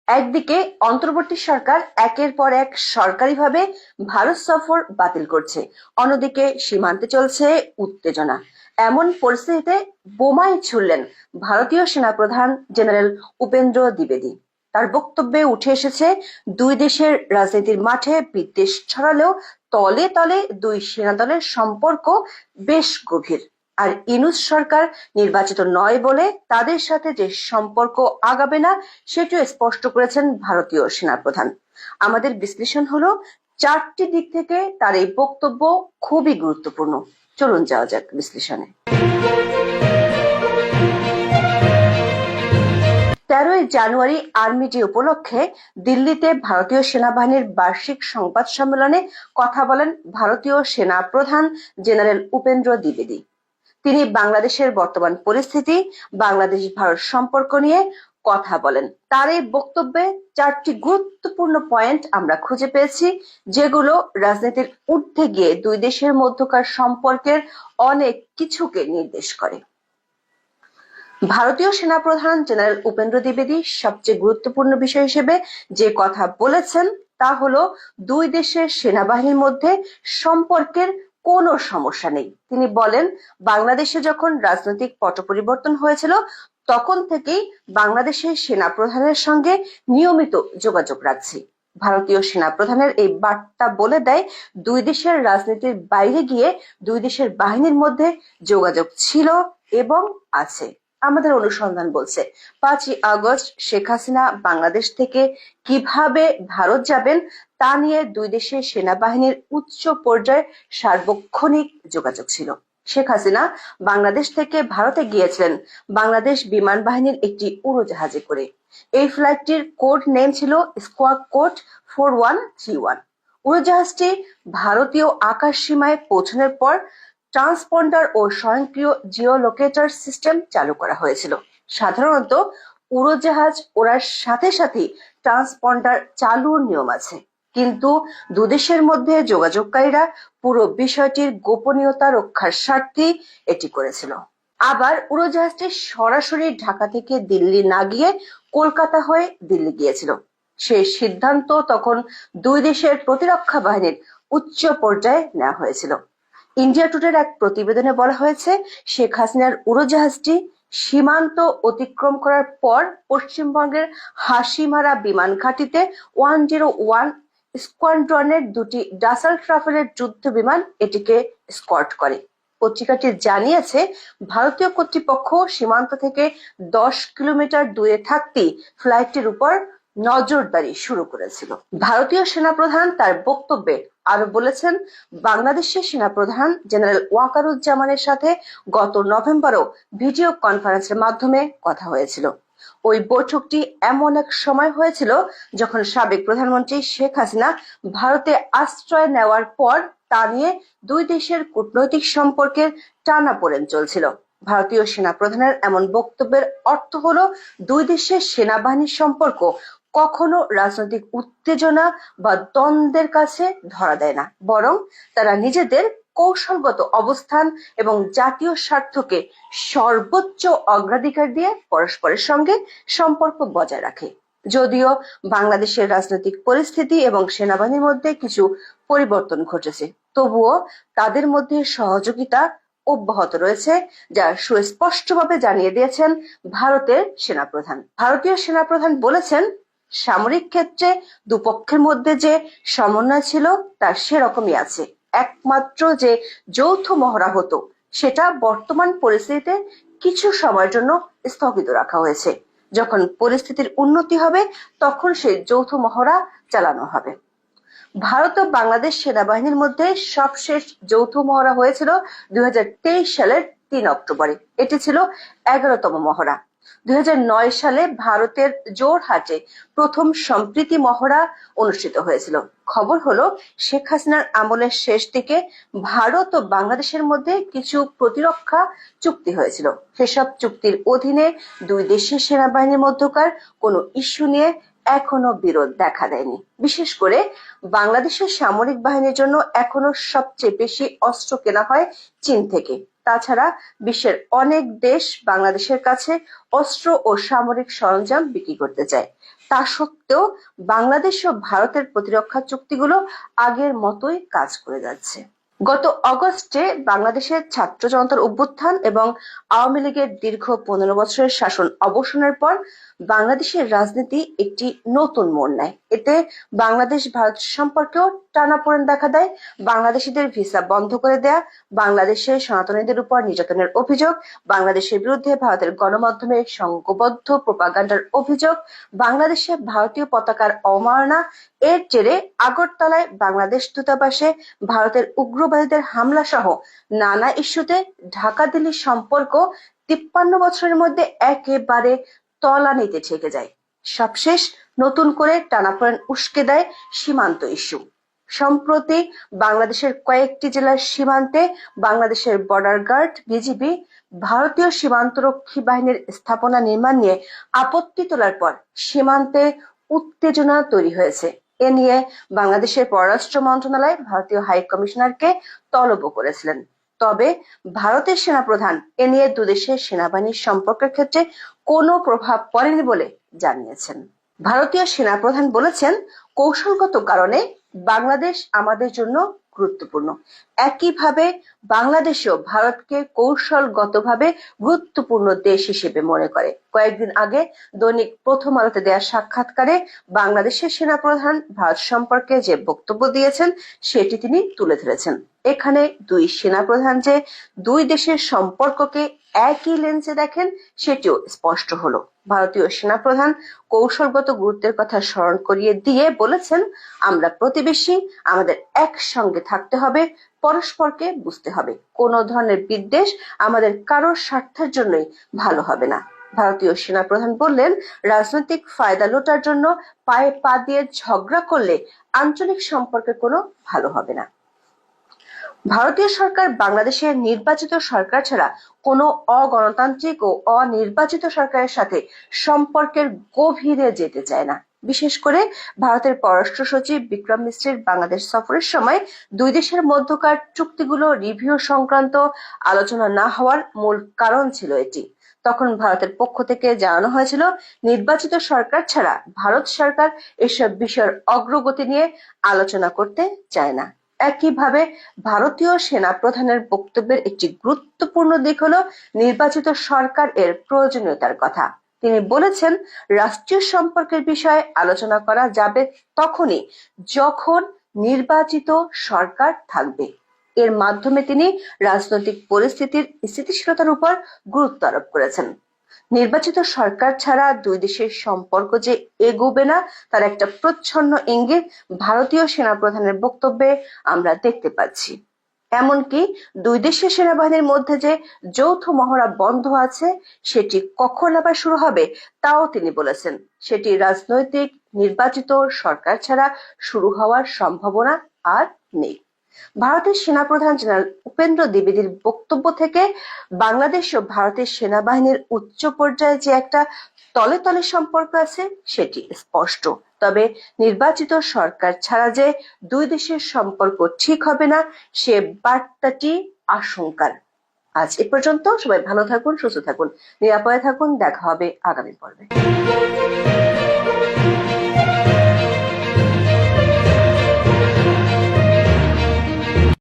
একদিকে অন্তর্বর্তী সরকার একের পর এক সরকারিভাবে ভারত সফর বাতিল করছে, অন্যদিকে সীমান্তে চলছে উত্তেজনা। এমন পরিস্থিতিতে বোমাই ছুড়লেন ভারতীয় সেনাপ্রধান জেনারেল উপেন্দ্র দ্বিবেদী। তার বক্তব্যে উঠে এসেছে দুই দেশের রাজনীতির মাঠে বিদ্বেষ ছড়ালেও তলে তলে দুই সেনাদলের সম্পর্ক বেশ গভীর। আর ইউনূস সরকার নির্বাচিত নয় বলে তাদের সাথে যে সম্পর্ক আগাবে না সেটিও স্পষ্ট করেছেন ভারতীয় সেনাপ্রধান। আমাদের বিশ্লেষণ হলো, চারটি দিক থেকে তার এই বক্তব্য খুবই গুরুত্বপূর্ণ। চলুন যাওয়া যাক বিশ্লেষণে। 13ই জানুয়ারি আর্মি ডে উপলক্ষে দিল্লিতে ভারতীয় সেনাবাহিনীর বার্ষিক সংবাদ সম্মেলনে কথা বলেন ভারতীয় সেনা প্রধান জেনারেল উপেন্দ্র দ্বিবেদী। তিনি বাংলাদেশের বর্তমান পরিস্থিতি, বাংলাদেশ ভারত সম্পর্ক নিয়ে কথা বলেন। তার এই বক্তব্যে চারটি গুরুত্বপূর্ণ পয়েন্ট আমরা খুঁজে পেয়েছি, যেগুলো রাজনীতির ঊর্ধ্বে গিয়ে দুই দেশের মধ্যকার সম্পর্কের অনেক কিছুকে নির্দেশ করে। ভারতীয় সেনাপ্রধান জেনারেল উপেন্দ্র দ্বিবেদী সবচেয়ে গুরুত্বপূর্ণ বিষয় হিসেবে যে কথা বলেছেন তা হলো, দুই দেশের সেনাবাহিনীর মধ্যে সম্পর্কের কোনো সমস্যা নেই। তিনি বলেন, বাংলাদেশে যখন রাজনৈতিক পট পরিবর্তন হয়েছিল তখন থেকেই বাংলাদেশের সেনাপ্রধানের সঙ্গে নিয়মিত যোগাযোগ রাখছি। ভারতীয় সেনাপ্রধানের এই বার্তা বলে দেয়, দুই দেশের রাজনীতির বাইরে গিয়ে দুই দেশের বাহিনীর মধ্যে যোগাযোগ ছিল এবং আছে। আমাদের অনুসন্ধান বলছে 5ই আগস্ট শেখ হাসিনা বাংলাদেশ থেকে কিভাবে ভারত যাবেন তা নিয়ে দুই দেশের সেনাবাহিনীর উচ্চ পর্যায়ে সার্বক্ষণিক যোগাযোগ ছিল। শেখ হাসিনা বাংলাদেশ থেকে ভারতে গিয়েছিলেন বাংলাদেশ বিমান বাহিনীর একটি উড়োজাহাজে করে। এই ফ্লাইটটির কোড নেম ছিল স্কোয়াড কোড 4131। উড়োজাহাজটি ভারতীয় আকাশ সীমায় পৌঁছানোর পর ট্রান্সপন্ডার ও স্বয়ংক্রিয় জিওলোকেটর সিস্টেম চালু করা হয়েছিল। সাধারণত উড়োজাহাজ ওড়ার সাথে সাথে ট্রান্সপন্ডার চালুর নিয়ম আছে, কিন্তু দুদেশের মধ্যে যোগাযোগকারীরা পুরো বিষয়টির গোপনীয়তা রক্ষার স্বার্থে এটি করেছিল। আবার উড়োজাহাজটি সরাসরি ঢাকা থেকে দিল্লি না গিয়ে কলকাতা হয়ে দিল্লি গিয়েছিল। সেই সিদ্ধান্ত তখন দুই দেশের প্রতিরক্ষা বাহিনীর উচ্চ পর্যায়ে নেওয়া হয়েছিল। ইন্ডিয়া টুডের এক প্রতিবেদনে বলা হয়েছে, শেখ হাসিনার উড়োজাহাজটি সীমান্ত অতিক্রম করার পর পশ্চিমবঙ্গের হাসিমারা বিমান ঘাঁটিতে 101 স্কোয়াড্রনের দুটি ডাসাল্ট রাফেলের যুদ্ধ বিমান এটিকে স্কর্ট করে। পত্রিকাটি জানিয়েছে, ভারতীয় কর্তৃপক্ষ সীমান্ত থেকে 10 কিলোমিটার দূরে থাকতেই ফ্লাইটটির উপর নজরদারি শুরু করেছিল। ভারতীয় সেনাপ্রধান তার বক্তব্যে আরো বলেছেন, বাংলাদেশের সেনাপ্রধান জেনারেল ওয়াকারুজ্জামানের সাথে গত নভেম্বরেও ভিডিও কনফারেন্সের মাধ্যমে কথা হয়েছিল। ওই বৈঠকটি এমন এক সময় হয়েছিল যখন সাবেক প্রধানমন্ত্রী শেখ হাসিনা ভারতে আশ্রয় নেওয়ার পর তা নিয়ে দুই দেশের কূটনৈতিক সম্পর্কের টানাপোড়েন চলছিল। ভারতীয় সেনাপ্রধানের এমন বক্তব্যের অর্থ হলো, দুই দেশের সেনাবাহিনীর সম্পর্ক কখনো রাজনৈতিক উত্তেজনা বা দ্বন্দ্বের কাছে ধরা দেয় না, বরং তারা নিজেদের কৌশলগত অবস্থান এবং জাতীয় স্বার্থকে সর্বোচ্চ অগ্রাধিকার দিয়ে পরস্পরের সঙ্গে সম্পর্ক বজায় রাখে। যদিও বাংলাদেশের রাজনৈতিক পরিস্থিতি এবং সেনাবাহিনীর মধ্যে কিছু পরিবর্তন ঘটেছে, তবুও তাদের মধ্যে সহযোগিতা অব্যাহত রয়েছে, যা সুস্পষ্টভাবে জানিয়ে দিয়েছেন ভারতের সেনাপ্রধান। ভারতীয় সেনাপ্রধান বলেছেন, সামরিক ক্ষেত্রে দুপক্ষের মধ্যে যে সমন্বয় ছিল তা সেরকমই আছে। একমাত্র যে যৌথ মহড়া হতো সেটা বর্তমান পরিস্থিতিতে কিছু সময়ের জন্য স্থগিত রাখা হয়েছে। যখন পরিস্থিতির উন্নতি হবে তখন সেই যৌথ মহড়া চালানো হবে। ভারত ও বাংলাদেশ সেনাবাহিনীর মধ্যে সবশেষ যৌথ মহড়া হয়েছিল 2023 সালের 3 অক্টোবরে। এটি ছিল 11তম মহড়া। 2009 সালে ভারতের জোরহাটে প্রথম সম্প্রীতি মহড়া অনুষ্ঠিত হয়েছিল। খবর হলো, শেখ হাসিনার আমলের শেষ দিকে ভারত ও বাংলাদেশের মধ্যে কিছু প্রতিরক্ষা চুক্তি হয়েছিল। সেসব চুক্তির অধীনে দুই দেশের সেনাবাহিনীর মধ্যকার কোনো ইস্যু নিয়ে এখনো বিরোধ দেখা দেয়নি। বিশেষ করে বাংলাদেশের সামরিক বাহিনীর জন্য এখনো সবচেয়ে বেশি অস্ত্র কেনা হয় চীন থেকে। তাছাড়া বিশ্বের অনেক দেশ বাংলাদেশের কাছে অস্ত্র ও সামরিক সরঞ্জাম বিক্রি করতে চায়। তা সত্ত্বেও বাংলাদেশ ও ভারতের প্রতিরক্ষা চুক্তিগুলো আগের মতোই কাজ করে যাচ্ছে। গত অগস্টে বাংলাদেশের ছাত্র জনতার অভ্যুত্থান এবং আওয়ামী লীগের দীর্ঘ 15 বছরের শাসন অবসানের পর বাংলাদেশের রাজনীতি একটি নতুন মোড় নেয়। এতে বাংলাদেশ ভারত সম্পর্কেও টানাপোড়েন দেখা দেয়। বাংলাদেশিদের ভিসা বন্ধ করে দেয়া, বাংলাদেশের সনাতনীদের উপর নির্যাতনের অভিযোগ, বাংলাদেশের বিরুদ্ধে ভারতের গণমাধ্যমে সংঘবদ্ধ প্রোপাগান্ডার অভিযোগ, বাংলাদেশে ভারতীয় পতাকার অবমাননা, এর জেরে আগরতলায় বাংলাদেশ দূতাবাসে ভারতের উগ্রবাদীদের হামলা সহ নানা ইস্যুতে ঢাকা দিল্লি সম্পর্ক 53 বছরের মধ্যে একেবারে তলানিতে ঠেকে যায়। সবশেষ নতুন করে টানাপোড়েন উস্কে দেয় সীমান্ত ইস্যু। সম্প্রতি বাংলাদেশের কয়েকটি জেলার সীমান্তে বাংলাদেশের বর্ডার গার্ড, বিজিবি, ভারতীয় সীমান্তরক্ষী বাহিনীর স্থাপনা নির্মাণ নিয়ে আপত্তি তোলার পর সীমান্তে উত্তেজনা তৈরি হয়েছে। এ নিয়ে বাংলাদেশের পররাষ্ট্র মন্ত্রণালয় ভারতীয় হাই কমিশনারকে তলবও করেছিলেন। তবে ভারতের সেনাপ্রধান এ নিয়ে দুদেশের সেনাবাহিনীর সম্পর্কের ক্ষেত্রে কোনো প্রভাব পড়েনি বলে জানিয়েছেন। ভারতীয় সেনাপ্রধান বলেছেন, কৌশলগত কারণে বাংলাদেশ আমাদের জন্য গুরুত্বপূর্ণ। একইভাবে বাংলাদেশও ভারতকে কৌশলগতভাবে গুরুত্বপূর্ণ দেশ হিসেবে মনে করে। কয়েকদিন আগে দৈনিক প্রথম আলোতে দেয়া সাক্ষাৎকারে বাংলাদেশের সেনাপ্রধান ভারত সম্পর্কে যে বক্তব্য দিয়েছেন সেটি তিনি তুলে ধরেছেন। এখানে দুই সেনাপ্রধান যে দুই দেশের সম্পর্ককে একই লেন্সে দেখেন সেটিও স্পষ্ট হলো। ভারতীয় সেনাপ্রধান কৌশলগত গুরুত্বের কথা স্মরণ করিয়ে দিয়ে বলেছেন, আমরা প্রতিবেশী, আমাদের একসঙ্গে থাকতে হবে, পরস্পরকে বুঝতে হবে। কোনো ধরনের বিদ্বেষ আমাদের কারোর স্বার্থের জন্যই ভালো হবে না। ভারতীয় সেনাপ্রধান বললেন, রাজনৈতিক ফায়দা লোটার জন্য পায়ে পা দিয়ে ঝগড়া করলে আঞ্চলিক সম্পর্কে কোনো ভালো হবে না। ভারতীয় সরকার বাংলাদেশের নির্বাচিত সরকার ছাড়া কোনো অগণতান্ত্রিক ও অনির্বাচিত সরকারের সাথে সম্পর্কের গভীরে যেতে চায় না। বিশেষ করে ভারতের পররাষ্ট্র সচিব বিক্রম মিশ্রের বাংলাদেশ সফরের সময় দুই দেশের মধ্যকার চুক্তিগুলো রিভিউ সংক্রান্ত আলোচনা না হওয়ার মূল কারণ ছিল এটি। তখন ভারতের পক্ষ থেকে জানানো হয়েছিল, নির্বাচিত সরকার ছাড়া ভারত সরকার এসব বিষয়ের অগ্রগতি নিয়ে আলোচনা করতে চায় না। একইভাবে ভারতীয় সেনাপ্রধানের বক্তব্যের একটি গুরুত্বপূর্ণ দিক হলো নির্বাচিত সরকার এর প্রয়োজনীয়তার কথা। তিনি বলেছেন, রাষ্ট্রীয় সম্পর্কের বিষয়ে আলোচনা করা যাবে তখনই যখন নির্বাচিত সরকার থাকবে। এর মাধ্যমে তিনি রাজনৈতিক পরিস্থিতির স্থিতিশীলতার উপর গুরুত্ব আরোপ করেছেন। নির্বাচিত সরকার ছাড়া দুই দেশের সম্পর্ক যে এগোবে না তার একটা প্রচ্ছন্ন ইঙ্গিত ভারতীয় সেনাপ্রধানের বক্তব্যে আমরা দেখতে পাচ্ছি। এমনকি দুই দেশের সেনাবাহিনীর মধ্যে যে যৌথ মহড়া বন্ধ আছে সেটি কখন আবার শুরু হবে তাও তিনি বলেছেন। সেটি রাজনৈতিক নির্বাচিত সরকার ছাড়া শুরু হওয়ার সম্ভাবনা আর নেই। ভারতের সেনাপ্রধান জেনারেল উপেন্দ্র দ্বিবেদীর বক্তব্য থেকে বাংলাদেশ ও ভারতের সেনাবাহিনীর উচ্চ পর্যায়ে যে একটা তলে তলে সম্পর্ক আছে সেটি স্পষ্ট। তবে নির্বাচিত সরকার ছাড়া যে দুই দেশের সম্পর্ক ঠিক হবে না সে বার্তাটি আশঙ্কার। আজ এ পর্যন্ত। সবাই ভালো থাকুন, সুস্থ থাকুন, নিরাপদে থাকুন। দেখা হবে আগামী পর্বে।